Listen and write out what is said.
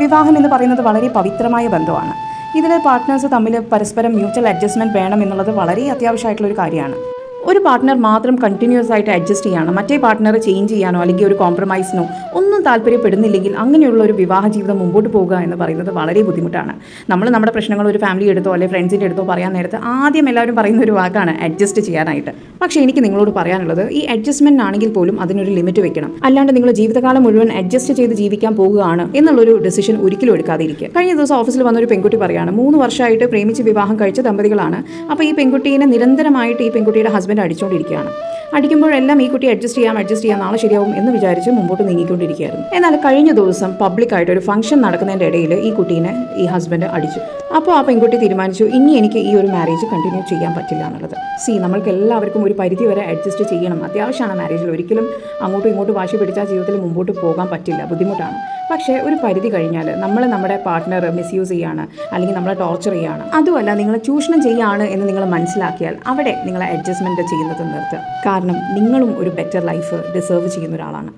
വിവാഹം എന്ന് പറയുന്നത് വളരെ പവിത്രമായ ബന്ധമാണ്. ഇതിൽ പാർട്ട്നേഴ്സ് തമ്മിൽ പരസ്പരം മ്യൂച്വൽ അഡ്ജസ്റ്റ്മെൻറ്റ് വേണം എന്നുള്ളത് വളരെ അത്യാവശ്യമായിട്ടുള്ളൊരു കാര്യമാണ്. ഒരു പാർട്ട്ണർ മാത്രം കണ്ടിന്യൂസ് ആയിട്ട് അഡ്ജസ്റ്റ് ചെയ്യണം, മറ്റേ പാർട്ട്ണർ ചേഞ്ച് ചെയ്യാനോ അല്ലെങ്കിൽ ഒരു കോംപ്രമൈസിനോ ഒന്നും താല്പര്യപ്പെടുന്നില്ലെങ്കിൽ അങ്ങനെയുള്ള ഒരു വിവാഹ ജീവിതം മുമ്പോട്ട് പോകുക എന്ന് പറയുന്നത് വളരെ ബുദ്ധിമുട്ടാണ്. നമ്മൾ നമ്മുടെ പ്രശ്നങ്ങൾ ഒരു ഫാമിലി എടുത്തോ അല്ലെങ്കിൽ ഫ്രണ്ട്സിൻ്റെ അടുത്തോ പറയാൻ നേരത്ത് ആദ്യം എല്ലാവരും പറയുന്ന ഒരു വാക്കാണ് അഡ്ജസ്റ്റ് ചെയ്യാനായിട്ട്. പക്ഷേ എനിക്ക് നിങ്ങളോട് പറയാനുള്ളത്, ഈ അഡ്ജസ്റ്റ്മെൻ്റ് ആണെങ്കിൽ പോലും അതിനൊരു ലിമിറ്റ് വെക്കണം. അല്ലാണ്ട് നിങ്ങൾ ജീവിതകാലം മുഴുവൻ അഡ്ജസ്റ്റ് ചെയ്ത് ജീവിക്കാൻ പോകുകയാണ് എന്നുള്ളൊരു ഡിസിഷൻ ഒരിക്കലും എടുക്കാതിരിക്കുക. കഴിഞ്ഞ ദിവസം ഓഫീസിൽ വന്നൊരു പെൺകുട്ടി പറയുകയാണ്, 3 വർഷമായിട്ട് പ്രേമിച്ച് വിവാഹം കഴിച്ച ദമ്പതികളാണ്. അപ്പോൾ ഈ പെൺകുട്ടീനെ നിരന്തരമായിട്ട് ഈ പെൺകുട്ടിയുടെ ഹസ്ബൻഡ് അടിച്ചുകൊണ്ടിരിക്കുകയാണ്. അടിക്കുമ്പോഴെല്ലാം ഈ കുട്ടി അഡ്ജസ്റ്റ് ചെയ്യാം, നാളെ ശരിയാവും എന്ന് വിചാരിച്ച് മുമ്പോട്ട് നീങ്ങിക്കൊണ്ടിരിക്കുകയായിരുന്നു. എന്നാൽ കഴിഞ്ഞ ദിവസം പബ്ലിക്കായിട്ട് ഒരു ഫംഗ്ഷൻ നടക്കുന്നതിൻ്റെ ഇടയിൽ ഈ കുട്ടീനെ ഈ ഹസ്ബൻഡ് അടിച്ചു. അപ്പോൾ ആ പെൺകുട്ടി തീരുമാനിച്ചു, ഇനി എനിക്ക് ഈ ഒരു മാരേജ് കണ്ടിന്യൂ ചെയ്യാൻ പറ്റില്ല എന്നുള്ളത്. നമ്മൾക്ക് എല്ലാവർക്കും ഒരു പരിധി വരെ അഡ്ജസ്റ്റ് ചെയ്യണം, അത്യാവശ്യമാണ് മാരേജിൽ. ഒരിക്കലും അങ്ങോട്ടും ഇങ്ങോട്ടും വാശി പിടിച്ചാൽ ജീവിതത്തിൽ മുമ്പോട്ട് പോകാൻ പറ്റില്ല, ബുദ്ധിമുട്ടാണ്. പക്ഷേ ഒരു പരിധി കഴിഞ്ഞാൽ നമ്മുടെ പാർട്ട്ണർ മിസ്യൂസ് ചെയ്യാണ് അല്ലെങ്കിൽ നമ്മളെ ടോർച്ചർ ചെയ്യാണ്, അതുമല്ല നിങ്ങളെ ചൂഷണം ചെയ്യാണ് എന്ന് നിങ്ങൾ മനസ്സിലാക്കിയാൽ അവിടെ നിങ്ങളെ അഡ്ജസ്റ്റ്മെൻറ്റ് ചെയ്യുന്നത് നിർത്തുക. കാരണം നിങ്ങളും ഒരു ബെറ്റർ ലൈഫ് ഡിസേർവ് ചെയ്യുന്ന ഒരാളാണ്.